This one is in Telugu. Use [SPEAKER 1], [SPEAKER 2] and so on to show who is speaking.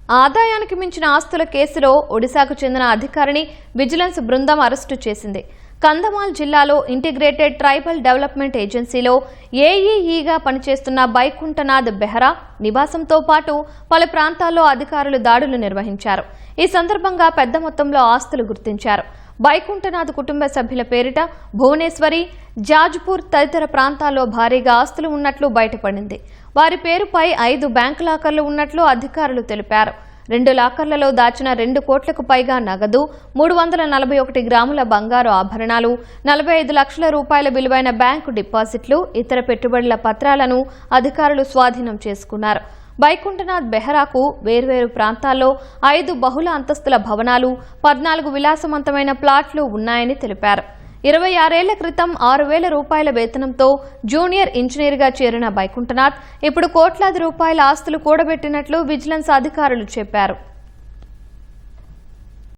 [SPEAKER 1] ఆదాయానికి మించిన ఆస్తుల కేసులో ఒడిశాకు చెందిన అధికారిని విజిలెన్స్ బృందం అరెస్టు చేసింది. కంధమాల్ జిల్లాలో ఇంటిగ్రేటెడ్ ట్రైబల్ డెవలప్మెంట్ ఏజెన్సీలో ఏఈఈగా పనిచేస్తున్న బైకుంఠనాథ్ బెహ్రా నివాసంతో పాటు పలు ప్రాంతాల్లో అధికారులు దాడులు నిర్వహించారు. ఈ సందర్భంగా పెద్ద మొత్తంలో ఆస్తులు గుర్తించారు. బైకుంఠనాథ్ కుటుంబ సభ్యుల పేరిట భువనేశ్వరి, జాజ్పూర్ తదితర ప్రాంతాల్లో భారీగా ఆస్తులు ఉన్నట్లు బయటపడింది. వారి పేరుపై 5 బ్యాంకు లాకర్లు ఉన్నట్లు అధికారులు తెలిపారు. 2 లాకర్లలో దాచిన 2 కోట్లకు పైగా నగదు, 341 గ్రాముల బంగారు ఆభరణాలు, 45 లక్షల రూపాయల విలువైన బ్యాంకు డిపాజిట్లు, ఇతర పెట్టుబడుల పత్రాలను అధికారులు స్వాధీనం చేసుకున్నారు. బైకుంఠనాథ్ బెహ్రాకు వేర్వేరు ప్రాంతాల్లో 5 బహుళ అంతస్తుల భవనాలు, 14 విలాసవంతమైన ప్లాట్లు ఉన్నాయని తెలిపారు. 26 ఏళ్ల క్రితం 6,000 రూపాయల వేతనంతో జూనియర్ ఇంజనీర్గా చేరిన బైకుంఠనాథ్ ఇప్పుడు కోట్లాది రూపాయల ఆస్తులు కూడబెట్టినట్లు విజిలెన్స్ అధికారులు చెప్పారు.